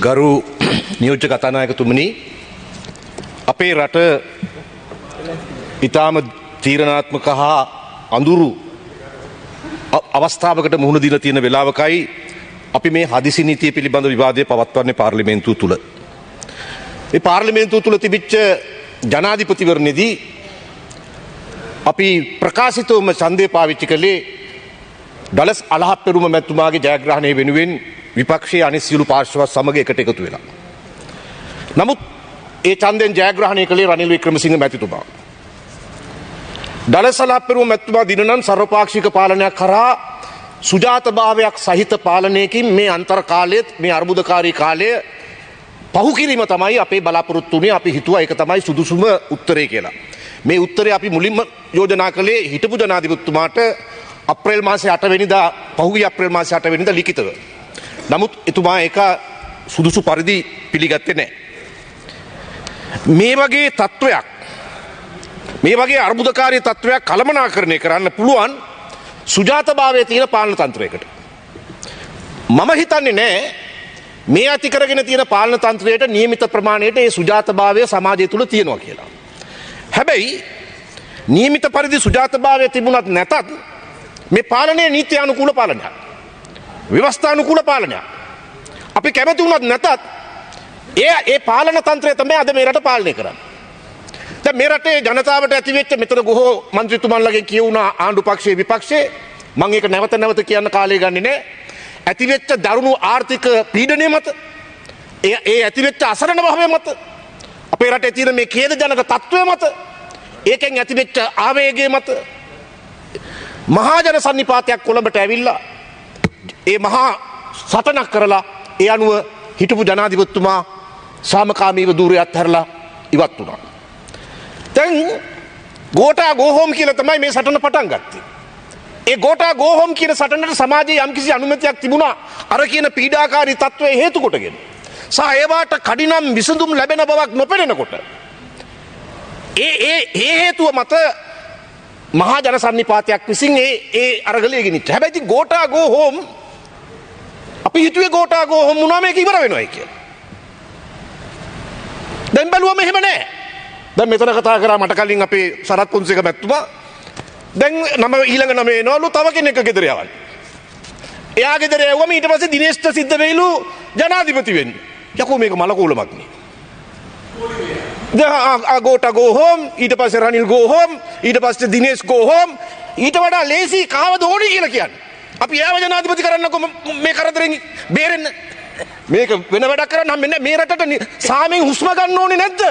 ගරු නියෝජ්‍ය කතානායකතුමනි, අපේ රට ඉතාම තීරණාත්මක හා අඳුරු අවස්ථාවකට මුහුණ දීලා තියෙන වෙලාවකයි අපි මේ හදිසි නීතිය පිළිබඳ විවාදය පවත්වන්නේ පාර්ලිමේන්තුව තුල. මේ පාර්ලිමේන්තුව තුල තිබිච්ච ජනාධිපතිවරණයේදී අපි ප්‍රකාශිතවම ඡන්දය පාවිච්චි කළේ ඩලස් අලහප්පෙරුම මැතිතුමාගේ ජයග්‍රහණය වෙනුවෙන් විපක්ෂයේ අනිත් සියලු පාර්ශ්වවත් සමග එකට එකතු වෙලා. නමුත් ඒ ඡන්දෙන් ජයග්‍රහණය කළේ රනිල් වික්‍රමසිංහ මැතිතුමා. ඩලස් අලහප්පෙරුම මැතිතුමා දින නම් සර්වපාක්ෂික පාලනයක් කරා සුජාතභාවයක් සහිත පාලනයකින් මේ අන්තර කාලයේත් මේ අර්බුදකාරී කාලය පහු කිරීම තමයි අපේ බලාපොරොත්තු වුණේ. අපි හිතුවා ඒක තමයි සුදුසුම උත්තරේ කියලා. මේ උත්තරේ අපි මුලින්ම යෝජනා කළේ හිටපු ජනාධිපතිතුමාට අප්‍රේල් මාසේ 8 වෙනිදා පහුගිය අප්‍රේල් මාසේ 8 වෙනිදා ලිඛිතව. නමුත් එතුමා ඒක සුදුසු පරිදි පිළිගත්තේ නැහැ. මේ වගේ තත්වයක්, මේ වගේ අර්බුදකාරී තත්වයක් කළමනාකරණය කරන්න පුළුවන් සුජාතභාවයේ තියෙන පාලන තන්ත්‍රයකට. මම හිතන්නේ නැහැ මේ ඇති කරගෙන තියෙන පාලන තන්ත්‍රයට නියමිත ප්‍රමාණයට ඒ සුජාතභාවය සමාජය තුල තියෙනවා කියලා. හැබැයි නියමිත පරිදි සුජාතභාවය තිබුණත් නැතත් මේ පාලනයේ නීති අනුකූල පාලනයක්, ව්‍යවස්ථානුකූල පාලනයක්. අපි කැමති වුණත් නැතත් ඒ පාලන තන්ත්‍රය තමයි අද මේ රට පාලනය කරන්නේ. දැන් මේ රටේ ජනතාවට ඇති වෙච්ච මෙතන බොහෝ മന്ത്രിතුමන්ලගෙන් කියුණා ආණ්ඩු පක්ෂයේ විපක්ෂයේ, මම ඒක නැවත නැවත කියන්න කාලය ගන්නේ නැහැ. ඇති වෙච්ච දරුණු ආර්ථික පීඩනය මත, ඒ ඇති වෙච්ච අසරණ භාවය මත, අපේ රටේ තියෙන මේ ඛේදජනක තත්ත්වය මත, ඒකෙන් ඇති වෙච්ච ආවේගය මත මහා ජන සන්නිපාතයක් කොළඹට ඇවිල්ලා ඒ මහා සටනක් කරලා ඒ අනුව හිටපු ජනාධිපතිතුමා සාමකාමීව දූරය අත්හැරලා ඉවත් වුණා. දැන් ගෝටා ගෝ හෝම් කියලා තමයි මේ සටන පටන් ගත්තේ. ඒ ගෝටා ගෝ හෝම් කියන සටනට සමාජයේ යම්කිසි අනුමැතියක් තිබුණා අර කියන පීඩාකාරී තත්ත්වයේ හේතු කොටගෙන. සහ ඒවට කඩිනම් විසඳුම් ලැබෙන බවක් නොපෙනෙනකොට ඒ හේතුව මත මහා ජන සන්නිපාතයක් විසින් ඒ අරගලය ගෙනිච්ච. හැබැයි ඉතින් ගෝටා ගෝ හෝම් අපි හිතුවේ ගෝටා ගෝ හෝම් වුණා මේක ඉවර වෙනවයි කියලා. දැන් බැලුවම එහෙම නැහැ. දැන් මෙතන කතා කරා මට කලින් අපේ සරත් පොන්සේක මැතිතුමා. දැන් නම ඊළඟ නම එනවලු තව කෙනෙක් ගෙදර යවන්න. එයා ගෙදර යවුවම ඊට පස්සේ දිනේෂ්ට සිද්ධ වෙයිලු ජනාධිපති වෙන්න. යකෝ මේක මලකූලමක් නේ. ගෝටා ගෝ හෝම්, ඊට පස්සේ රනිල් ගෝ හෝම්, ඊට පස්සේ දිනේෂ් ගෝ හෝම්. ඊට වඩා ලේසි කාවද ඕනේ කියලා කියන්නේ. අපි යාව ජනාධිපති කරන්නකො මේ කරදරෙන් බේරෙන්න. මේක වෙන වැඩක් කරන්න හම්බෙන්නේ මේ රටට සාමෙන් හුස්ම ගන්න ඕනේ නැද්ද?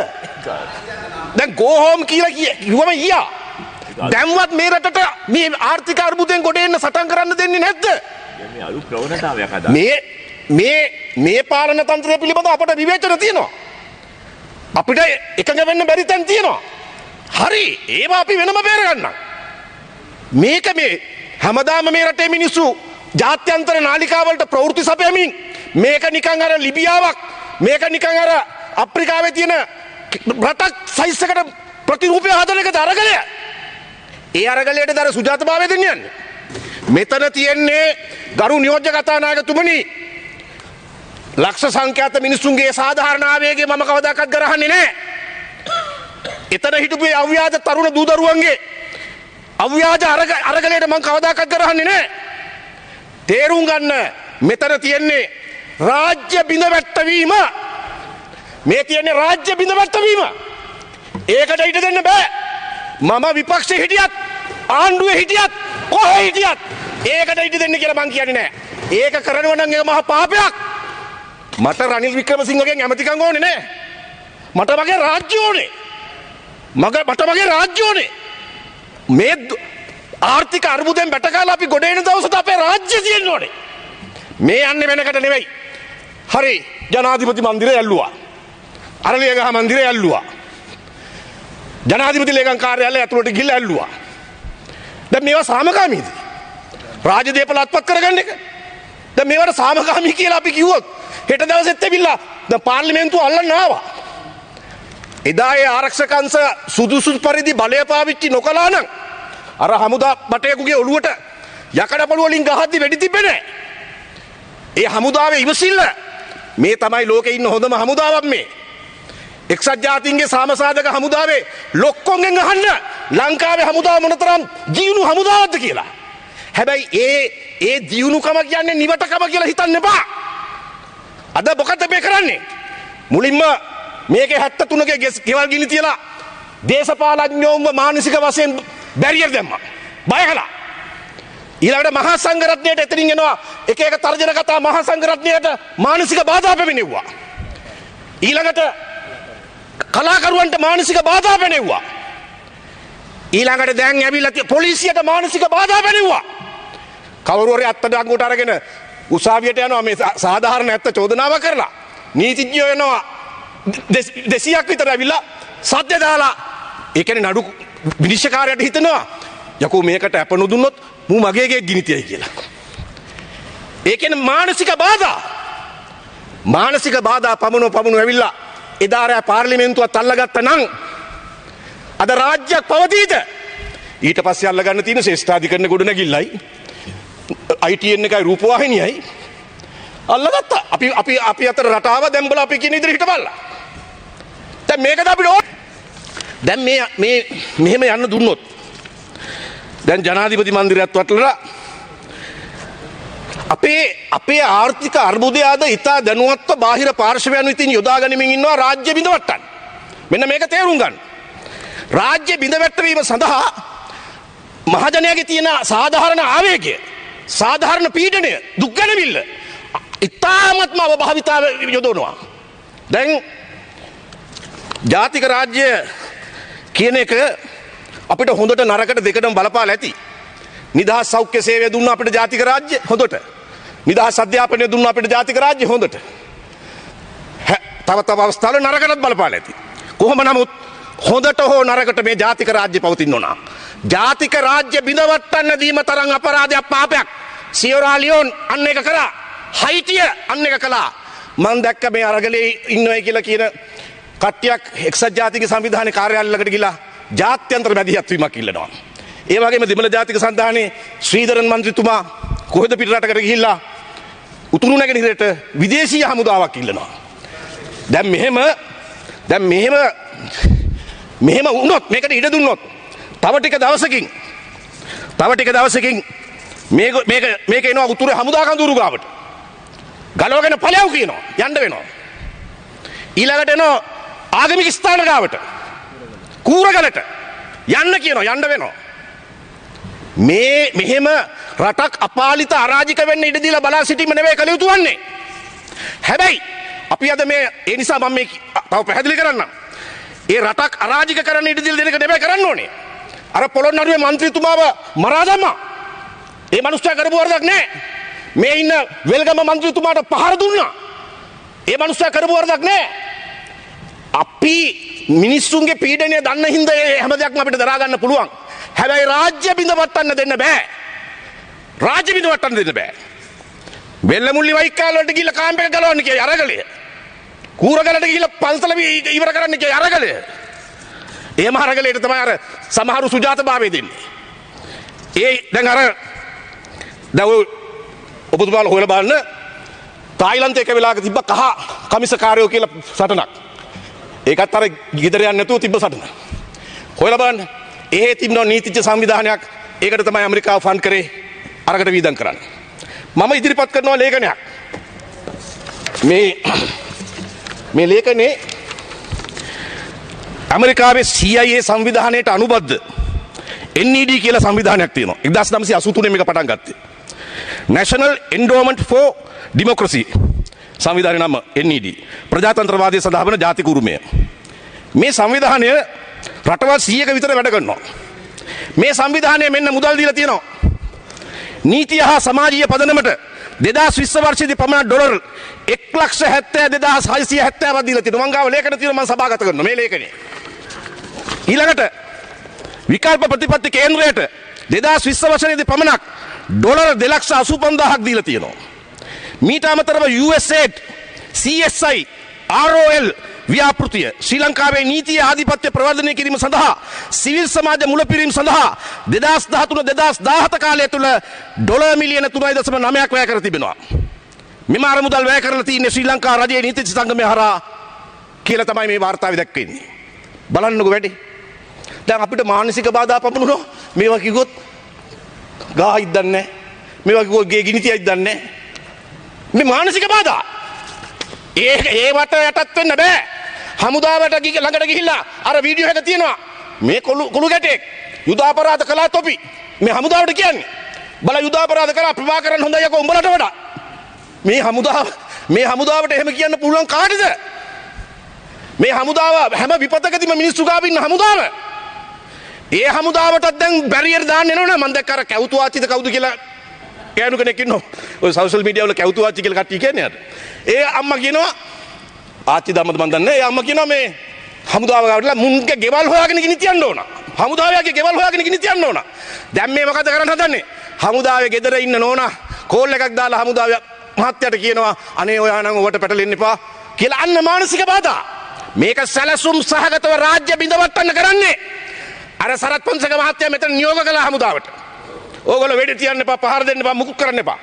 දැන් ගෝ හෝම් කියලා කිව්වම ඊයා. දැන්වත් මේ රටට මේ ආර්ථික අර්බුදයෙන් ගොඩ එන්න සටන් කරන්න දෙන්නේ නැද්ද? මේ අලුත් ප්‍රවණතාවයක් අදා. මේ පාලන තන්ත්‍රය පිළිබඳව අපට විවේචන තියෙනවා. අපිට එකඟ වෙන්න බැරි තැන් තියෙනවා. හරි, ඒවා අපි වෙනම බේර ගන්නම්. මේක මේ හැමදාම මේ රටේ මිනිස්සු ජාත්‍යන්තර නාලිකාවලට ප්‍රවෘත්ති සපයමින් මේක නිකන් අර ලිබියාවක්, මේක නිකන් අර අප්‍රිකාවේ තියෙන රටක් සයිස් එකට ප්‍රතිරූපය හදන එකද අරගලය. ඒ අරගලයට දර සුජාතභාවය දෙන්නේ යන්නේ. මෙතන තියෙන්නේ ගරු නියෝජ්‍ය කතානායකතුමනි, ලක්ෂ සංඛ්‍යාත මිනිසුන්ගේ සාධාරණ ආවේගය මම කවදාකවත් ගරහන්නේ නැහැ. එතන හිටපු අව්‍යාජ තරුණ දූ දරුවන්ගේ අව්‍යාජ අරගලයට මම කවදාකවත් ගරහන්නේ නැහැ. තේරුම් ගන්න, මෙතන තියෙන්නේ රාජ්‍ය බිඳවැටවීම. මේ තියෙන්නේ රාජ්‍ය බිඳවැටවීම. ඒකට හිට දෙන්න බෑ. මම විපක්ෂේ හිටියත් ආණ්ඩුවේ හිටියත් කොහේ හිටියත් ඒකට හිට දෙන්න කියලා මං කියන්නේ නැහැ. ඒක කරනවා නම් ඒක මහා පාපයක්. මට රනිල් වික්‍රමසිංහගෙන් ඇමතිකම් ඕනේ නැහැ. මට මගේ රාජ්‍ය ඕනේ. මට මගේ රාජ්‍ය ඕනේ. මේ ආර්ථික අර්බුදයෙන් බැටකාලා අපි ගොඩ එන දවසට අපේ රාජ්‍ය තියෙන්න ඕනේ. මේ යන්නේ වෙනකට නෙවෙයි. හරි, ජනාධිපති මන්දිරය ඇල්ලුවා. අරලියගහ මන්දිරය ඇල්ලුවා. ජනාධිපති ලේකම් කාර්යාලය ඇතුළට ගිහිල්ලා ඇල්ලුවා. දැන් මේවා සාමකාමීද? රාජදේපල අත්පත් කරගන්න එක. දැන් මේවට සාමකාමී කියලා අපි කිව්වොත් හෙට දවසෙත් ඇවිල්ලා දැන් පාර්ලිමේන්තුව අල්ලන්න ආවා. එදා ඒ ආරක්ෂක අංශ සුදුසු පරිදි බලය පාවිච්චි නොකළා නම් අර හමුදා බටයෙකුගේ ඔළුවට යකඩ පොළු වලින් ගහද්දි වෙඩි තිබ්බේ නැහැ. ඒ හමුදාවේ ඉවසිල්ල මේ තමයි ලෝකේ ඉන්න හොඳම හමුදාවක් මේ. එක්සත් ජාතීන්ගේ සාමසාධක හමුදාවේ ලොක්කොන්ගෙන් අහන්න ලංකාවේ හමුදාව මොනතරම් ජීවුණු හමුදාවක්ද කියලා. හැබැයි ඒ ජීවුණුකම කියන්නේ නිවටකම කියලා හිතන්න එපා. අද මොකද මේ කරන්නේ? මුලින්ම මේකේ 73 ගෙවල් ගිනි තියලා දේශපාලඥයෝම මානසික වශයෙන් බැරියර් දැම්මා. බය කළා. ඊළඟට මහා සංඝරත්නයට එතනින් එනවා එක එක තර්ජන කතා මහා සංඝරත්නයට මානසික බාධා පැමිණෙව්වා. ඊළඟට කලාකරුවන්ට මානසික බාධා පැනෙව්වා. ඊළඟට දැන් ඇවිල්ලා පොලිසියට මානසික බාධා පැනෙව්වා. කවුරු හරි අත්අඩංගුවට අරගෙන උසාවියට යනවා මේ සාධාරණ ඇත්ත චෝදනාව කරලා. නීතිඥයෝ එනවා 200ක් විතර ඇවිල්ලා සද්ද දාලා ඒ කියන්නේ නඩු විනිශ්චයකාරයාට හිතනවා යකෝ මේකට අප නොදුන්නොත් මූ මගේ ගේ ගිනි තියයි කියලා. ඒ කියන්නේ මානසික බාධා පමණු ඇවිල්ලා එදා රෑ පාර්ලිමේන්තුවත් අල්ලගත්තා නම් අද රාජ්‍යයක් පවතීද? ඊට පස්සේ අල්ලගන්න තියෙන ශ්‍රේෂ්ඨාධිකරණ ගොඩනැගිල්ලයි ITN එකයි රූපවාහිනියයි අල්ලගත්තා. අපි අතර රටාව දැම්බලා අපි කියන ඉදිරියට බලලා. දැන් මේකද අපිට ඕන. දැන් මෙහෙම යන්න දුන්නොත් දැන් ජනාධිපති මන්දිරයත් වටලලා අපේ ආර්ථික අර්බුදය අද ඉතා දැනුවත්ව බාහිර පාර්ශවයන් විසින් යොදා ගනිමින් ඉන්නවා රාජ්‍ය බිඳවට්ටන්න. මෙන්න මේක තේරුම් ගන්න. රාජ්‍ය බිඳවැටවීම සඳහා මහජනයාගේ තියෙන සාධාරණ ආවේගය, සාධාරණ පීඩනය, දුක් ගැනවිල්ල ඉතාමත්ම අවභාවිතාව යොදවනවා. දැන් ජාතික රාජ්‍ය කියන එක අපිට හොඳට නරකට දෙකටම බලපාලා ඇති. නිදහස් සෞඛ්‍ය සේවය දුන්නා අපිට ජාතික රාජ්‍ය හොඳට. නිදහස් අධ්‍යාපනය දුන්නා අපිට ජාතික රාජ්‍ය හොඳට. තව අවස්ථාවල නරකටත් බලපාලා ඇති. කොහොම නමුත් හොඳට හෝ නරකට මේ ජාතික රාජ්‍ය පවතින්න ඕන. ජාතික රාජ්‍ය බිඳවට්ටන්න දීම තරම් අපරාධයක් පාපයක් සියරා ලියෝන් අන්න එක කරා. හයිටිය අන්න එක කළා. මම දැක්ක මේ අරගලේ ඉන්නවයි කියලා කියන කට්ටියක් එක්සත් ජාතික සංවිධානයේ කාර්යාලයකට ගිහලා ජාත්‍යන්තර මැදිහත් වීමක් ඉල්ලනවා. ඒ වගේම දෙමළ ජාතික සන්ධානයේ ශ්‍රීධරන් මන්ත්‍රීතුමා කොහෙද පිටරටකට ගිහිල්ලා උතුරු නැගෙනහිරට විදේශීය හමුදාවක් ඉල්ලනවා. දැන් මෙහෙම වුණොත් මේකට ඉඩ දුන්නොත් තව ටික දවසකින් මේක එනවා උතුරේ හමුදා කඳුරු ගාවට. ගලවගෙන ඵලයව කියනවා යන්න වෙනවා. ඊළඟට එනවා ආගමික ස්ථාන ගාවට. කූරගලට යන්න කියනවා යන්න වෙනවා. මෙහෙම රටක් අපාලිත අරාජික වෙන්න ඉඩ දීලා බලා සිටීම නෙවෙයි කළ යුතු වන්නේ. හැබැයි අපි අද ඒ නිසා මම මේ තව පැහැදිලි කරන්නම්. ඒ රටක් අරාජික කරන්න ඉඩ දීලා දෙන එක නෙවෙයි කරන්න ඕනේ. අර පොළොන්නරුවේ മന്ത്രിතුමාව මරා දැම්මා. ඒ මනුස්සයා කරපු වරදක් නැහැ. මේ ඉන්න වෙල්ගම മന്ത്രിතුමාට පහර දුන්නා. ඒ මනුස්සයා කරපු වරදක් නැහැ. අපි මිනිස්සුන්ගේ පීඩනය දන්න හින්දා හැම දෙයක්ම අපිට දරා ගන්න පුළුවන්. හැබැයි රාජ්‍ය බිඳවට්ටන්න දෙන්න බෑ. රාජ්‍ය බිඳවට්ටන්න දෙන්න බෑ. වෙල්ලමුල්ලි වයිකාල වලට ගිහලා කාම්ප් එක ගලවන්න කියයි අරගලය. කූරගලට ගිහලා පන්සල ඉවර කරන්න කියයි අරගලය. එහෙම අරගලයට තමයි අර සමහරු සුජාතභාවය දෙන්නේ. දැන් ඔබතුමාලා හොයලා බලන්න තායිලන්තයේ එක වෙලාවක තිබ්බ කහ කමිසකාරයෝ කියලා සටනක්. ඒකත් අර ගෙදර යන්නේ නැතුව තිබ්බ සටන. හොයලා බලන්න. ඒ තිබ්බ නීතිඥ සංවිධානයක්. ඒකට තමයි ඇමරිකාව ෆන්ඩ් කරේ අරකට වීදම් කරන්න. මම ඉදිරිපත් කරනවා ලේඛනයක්. මේ ලේඛනේ ඇමරිකාවේ CIA සංවිධානයට අනුබද්ධ NED කියලා සංවිධානයක් තියෙනවා. 1983 මේක පටන් ගත්තේ. National Endowment for Democracy සංවිධානය නම NED. ප්‍රජාතන්ත්‍රවාදය සඳහා වන ජාතික උරුමය. මේ සංවිධානය රටවල් 100ක විතර වැඩ කරනවා. මේ සංවිධානය මෙන්න මුදල් දීලා තියෙනවා. නීතිය හා සමාජීය පදනමට 2020 වර්ෂයේදී පමණ ඩොලර් 1,72,670ක් දීලා තියෙනවා. මං ගාව ලේඛන තියෙනවා මම සභාගත කරනවා මේ ලේඛනේ. ඊළඟට විකල්ප ප්‍රතිපත්ති කේන්ද්‍රයට 2020 වර්ෂයේදී පමණක් ඩොලර් 2,85,000ක් දීලා තියෙනවා. මීට අමතරව USAID, CSI, ROL ව්‍යාපෘතිය ශ්‍රී ලංකාවේ නීතිය ආධිපත්‍ය ප්‍රවර්ධනය කිරීම සඳහා සිවිල් සමාජ මුලපිරීම සඳහා 2013-2017 කාලය තුල ඩොලර් මිලියන 3.9ක් වැය කර තිබෙනවා. මෙම අරමුදල් වැය කරලා තියෙන්නේ ශ්‍රී ලංකා රජයේ නීති සංගමය හරහා කියලා තමයි මේ වාර්තාවේ දැක්වෙන්නේ. බලන්නකෝ වැඩි. දැන් අපිට මානසික බාධා පමුණුනොත් මේවා කිව්වොත් ගා ඉද්දන්නේ නැහැ. මේවා කිව්වොත් ගේ ගිනිතියක් දන්නේ නැහැ. මේ මානසික බාධා. ඒවට යටත් වෙන්න බෑ. හමුදාවට ළඟට ගිහිල්ලා අර වීඩියෝ එක තියෙනවා. මේ කුළු ගැටෙක් යුද අපරාධ කළා තොපි. මේ හමුදාවට කියන්නේ. බල යුද අපරාධ කරා ප්‍රභාකරන් හොඳයි යකෝ උඹලට වඩා. මේ හමුදාවට එහෙම කියන්න පුළුවන් කාටද? මේ හමුදාව හැම විපතකදීම මිනිස්සු ගාව ඉන්න හමුදාව. ඒ හමුදාවටත් දැන් බැරියර් දාන්න එනවනේ. මම දැක්ක අර කැවුතු ආච්චිද කවුද කියලා කෑනු කෙනෙක් ඉන්නවා. ඔය සෝෂල් මීඩියා වල කැවුතු ආච්චි කියලා කට්ටිය කියන්නේ අර. ඒ අම්මා කියනවා ආච්චි දම්මද මන් දන්නේ. ඒ අම්මා කියනවා මේ හමුදාව ගාවටලා මුන්ගේ ගෙවල් හොයාගෙන ගිනි තියන්න ඕන. හමුදාවගේ ගෙවල් හොයාගෙන ගිනි තියන්න ඕන. දැන් මේ මොකද කරන්න හදන්නේ? හමුදාවේ ගෙදර ඉන්න නෝනා කෝල් එකක් දාලා හමුදාවේ මහත්තයාට කියනවා අනේ ඔයා නම් ඔබට පැටලෙන්න එපා කියලා. අන්න මානසික බාධා. මේක සැලසුම් සහගතව රාජ්‍ය බිඳවට්ටන්න කරන්නේ. අර සරත් පොන්සේක මහත්තයා මෙතන නියෝග කළා හමුදාවට. ඕගොල්ලෝ වෙඩි තියන්න එපා, පහර දෙන්න එපා, මුකුත් කරන්න එපා.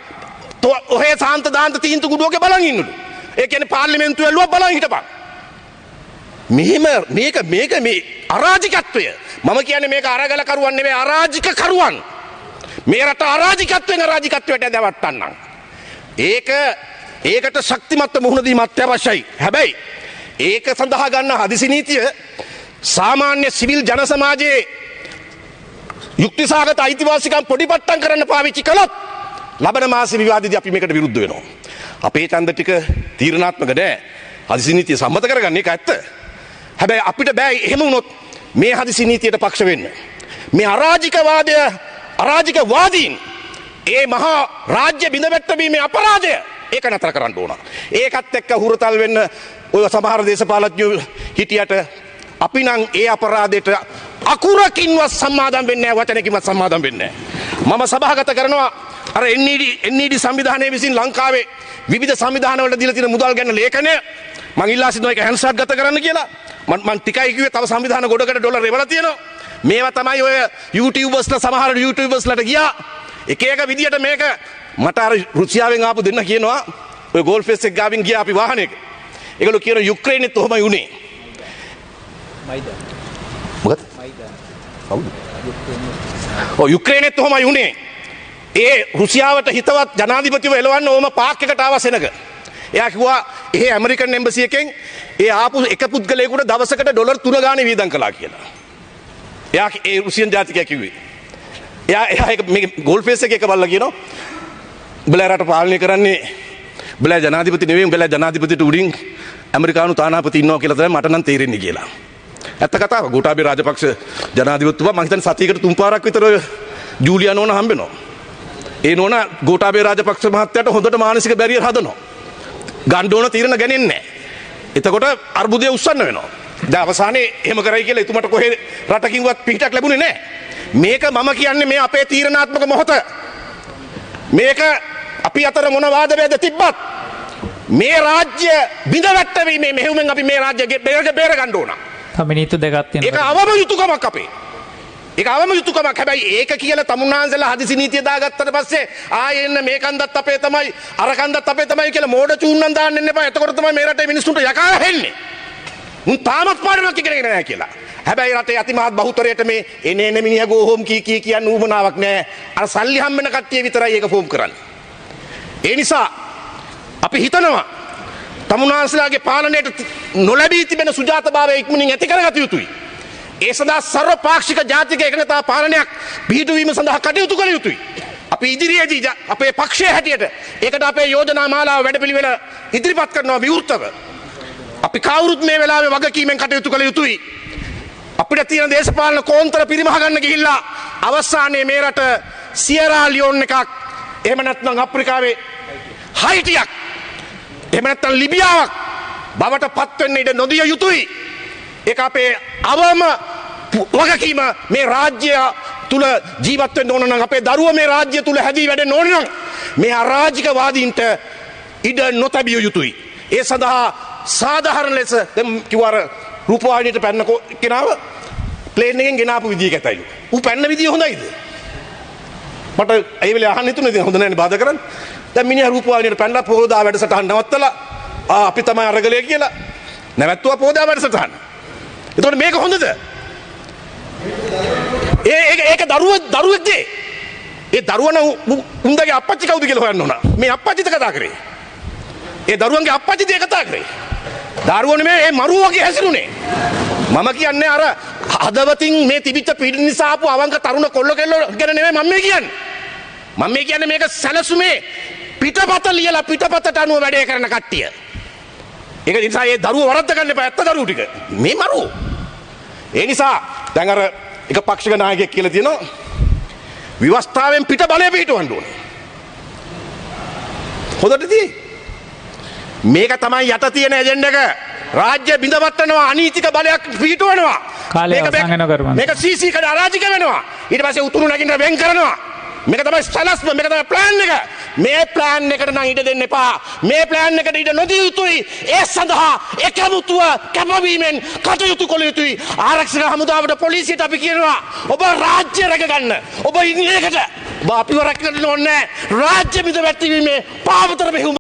ඔහේ සාන්ත දාන්ත තීන්තු කුඩුවක බලන් ඉන්නලු. ඒ කියන්නේ පාර්ලිමේන්තුවේ ලුව බලන් හිටපන්. මේක මේ අරාජිකත්වය. මම කියන්නේ මේක අරගල කරුවන් නෙමෙයි අරාජික කරුවන්. මේ රට අරාජිකත්වයෙන් අරාජිකත්වයට දැවට්ටන්නම්. ඒකට ශක්තිමත්ව මුහුණ දීම අත්‍යවශ්‍යයි. හැබැයි ඒක සඳහා ගන්න හදිසි නීතිය සාමාන්‍ය සිවිල් ජන සමාජයේ යුක්තිසහගත අයිතිවාසිකම් පොඩිපට්ටම් කරන්න පාවිච්චි කළොත් ලබන මාස විවාදයේදී අපි මේකට විරුද්ධ වෙනවා. අපේ ඡන්ද ටික තීරණාත්මක නෑ. හදිසි නීතිය සම්මත කරගන්න එක ඇත්ත. හැබැයි අපිට බෑ එහෙම වුණොත් මේ හදිසි නීතියට පක්ෂ වෙන්න. මේ අරාජිකවාදීන් ඒ මහා රාජ්‍ය බිඳවැටීමේ අපරාධය ඒක නතර කරන්න ඕන. ඒකත් එක්ක හුරතල් වෙන්න ඔය සමහර දේශපාලඥයෝ හිටියට අපි නම් ඒ අපරාධයට අකුරකින්වත් සම්මාදම් වෙන්නේ නැහැ, වචනකින්වත් සම්මාදම් වෙන්නේ නැහැ. මම සභාගත කරනවා අර NED සංවිධානයේ විසින් ලංකාවේ විවිධ සංවිධාන වලට දීලා තියෙන මුදල් ගැන ලේඛනය මම ඉල්ලා සිටිනවා ඒක හැන්ඩ්ෂේක් ගත කරන්න කියලා. මම ටිකයි කිව්වේ තව සංවිධාන ගොඩකට ඩොලර් එවලා තියෙනවා. මේවා තමයි ඔය YouTubersලා සමහර YouTubersලාට ගියා. එක විදියට මේක මට අර රුසියාවෙන් ආපු දෙන්න කියනවා ඔය ගෝල් ෆේස් එක ගාවින් ගියා අපි වාහනයක. ඒගොල්ලෝ කියන යුක්‍රේනෙත් ඔහොමයි උනේ. මොකද? කවුද? යුක්‍රේනෙත් ඔහොමයි උනේ. ඒ රුසියාවට හිතවත් ජනාධිපතිව එලවන්න ඕම පාක් එකට ආව සෙනග. එයා කිව්වා එහෙ ඇමරිකන් එම්බසි එකෙන් ඒ ආපු එක පුද්ගලයෙකුට දවසකට ඩොලර් 3 ගානේ වියදම් කළා කියලා. එයා ඒ රුසියන් ජාතිකයා කිව්වේ. එයා මේ ගෝල් ෆේස් එක බලලා කියනවා උඹලා රට පාලනය කරන්නේ උඹලා ජනාධිපති නෙවෙයි උඹලා ජනාධිපතිට උඩින් ඇමරිකානු තානාපති ඉන්නවා කියලා තමයි මට නම් තේරෙන්නේ කියලා. ඇත්ත කතාව. ගෝඨාභය රාජපක්ෂ ජනාධිපතිතුමා මම හිතන්නේ සතියකට 3 පාරක් විතර ජූලියා නෝනා හම්බෙනවා. ඒ නෝනා ගෝඨාභය රාජපක්ෂ මහත්තයාට හොඳට මානසික බැරියර් හදනවා. ගන්න ඕන තීරණ ගන්නේ නැහැ. එතකොට අර්බුදය උස්සන්න වෙනවා. දැන් අවසානයේ එහෙම කරයි කියලා එතුමට කොහේ රටකින්වත් පිටක් ලැබුණේ නැහැ. මේක මම කියන්නේ මේ අපේ තීරණාත්මක මොහොත. මේක අපි අතර මොන වාද වේද තිබ්බත් මේ රාජ්‍ය බිඳවැටීමේ මෙහෙයුමෙන් අපි මේ රාජ්‍ය බේර ගන්න ඕන. මිනිත්තු දෙකක් තියෙනවා. ඒක අවම යුතුයකමක් අපේ. ඒක අවම යුතුයකමක්. හැබැයි ඒක කියලා තමුන්නාන්සලා හදිසි නීතිය දාගත්තට පස්සේ ආයෙ එන්න මේ කන්දත් අපේ තමයි අර කන්දත් අපේ තමයි කියලා මෝඩ චූන්නන් දාන්න එන්න එපා. එතකොට තමයි මේ රටේ මිනිස්සුන්ට යකා හෙන්නේ. උන් තාමත් පාඩමක් ඉගෙනගෙන නැහැ කියලා. හැබැයි රටේ අතිමහත් බහුතරයට මේ එනේන මිනිහා ගෝ හෝම් කී කියන්න උවමනාවක් නැහැ. අර සල්ලි හම්බෙන කට්ටිය විතරයි ඒක ෆෝම් කරන්නේ. ඒ නිසා අපි හිතනවා තමුන්නාන්සලාගේ පාලනයට නොලැබී තිබෙන සුජාතභාවය ඉක්මනින් ඇති කරගත යුතුයි. ඒ සඳහා සර්වපාක්ෂික ජාතික එකඟතා පාලනයක් පිහිටුවීම සඳහා කටයුතු කළ යුතුයි. අපි ඉදිරියේදී අපේ පක්ෂයේ හැටියට ඒකට අපේ යෝජනා මාලාව වැඩපිළිවෙල ඉදිරිපත් කරනවා විවෘතව. අපි කවුරුත් මේ වෙලාවේ වගකීමෙන් කටයුතු කළ යුතුයි. අපිට තියෙන දේශපාලන කෝන්තර පිරිමහ ගන්න ගිහිල්ලා අවසානයේ මේ රට සියරා ලියෝන් එකක් එහෙම නැත්නම් අප්‍රිකාවේ හයිටියක් එහෙම නැත්නම් ලිබියාවක් බවට පත් වෙන්න ඉඩ නොදිය යුතුයි. ඒක අපේ අවම වගකීම. මේ රාජ්‍ය තුල ජීවත් වෙන්න ඕන නම් අපේ දරුවෝ මේ රාජ්‍ය තුල හැදී වැඩෙන්න ඕන නම් මේ අරාජිකවාදීන්ට ඉඩ නොතැබිය යුතුයි. ඒ සඳහා සාධාරණ ලෙස දැන් කිව්වා රූපවාහිනියට පැන්න කෙනාව ප්ලේන් එකෙන් ගෙනාපු විදිය කැතයිලු. ඌ පැන්න විදිය හොඳයිද? මට ඒ වෙලේ අහන්න හිතුනේ ඉතින් හොඳ නැහැනේ බාධා කරන්නේ. දැන් මිනිහා රූපවාහිනියට පැනලා පොහොදා වැඩසටහන නවත්තලා අපි තමයි අරගලය කියලා නැවැත්තුවා පොහොදා වැඩසටහන. එතකොට මේක හොඳද? ඒක දරුවෙක්ද? ඒ දරුවන උන්දගේ අපච්චි කවුද කියලා හොයන්න ඕන. මේ අපච්චිද කතා කරේ. ඒ දරුවන්ගේ අපච්චිද කතා කරේ. දරුවනේ මේ මරුව වගේ හැසිරුනේ. මම කියන්නේ අර හදවතින් මේ තිබිච්ච පීඩන නිසා ආපු අවංක තරුණ කොල්ල කෙල්ල ගැන නෙමෙයි මම මේ කියන්නේ. මම මේ කියන්නේ මේක සැලසුමේ පිටපත ලියලා පිටපතට අනුව වැඩේ කරන කට්ටිය. ඒක නිසා ඒ දරුව වරද්ද ගන්න එපා. ඇත්ත දරුවෝ ටික. මේ මරුව. ඒ නිසා දැන් අර එක පක්ෂික නායකයෙක් කියලා තියෙනවා විවස්ථාවෙන් පිට බලය පිටවන්න ඕනේ. හොඳටදී මේක තමයි යට තියෙන එජෙන්ඩා එක. රාජ්‍ය බිඳවට්ටනවා අනීතික බලයක් පිටවනවා. මේක සීසී කඩ අරාජික වෙනවා. ඊට පස්සේ උතුරු නැගින්න වෙන් කරනවා. මේක තමයි සලස්ම මේක තමයි ප්ලෑන් එක. මේ ප්ලෑන් එකට නම් ඉඩ දෙන්න එපා. මේ ප්ලෑන් එකට ඉඩ නොදිය යුතුයි. ඒ සඳහා එකමුතුව කැපවීමෙන් කටයුතු කළ යුතුයි. ආරක්ෂක හමුදාවට පොලිසියට අපි කියනවා ඔබ රාජ්‍ය රැකගන්න. ඔබ ඉන්නේ එකට. ඔබ අපිව රැකගන්න ඕනේ නැහැ. රාජ්‍ය බිඳවැටීමේ පාවතර මෙහෙයුම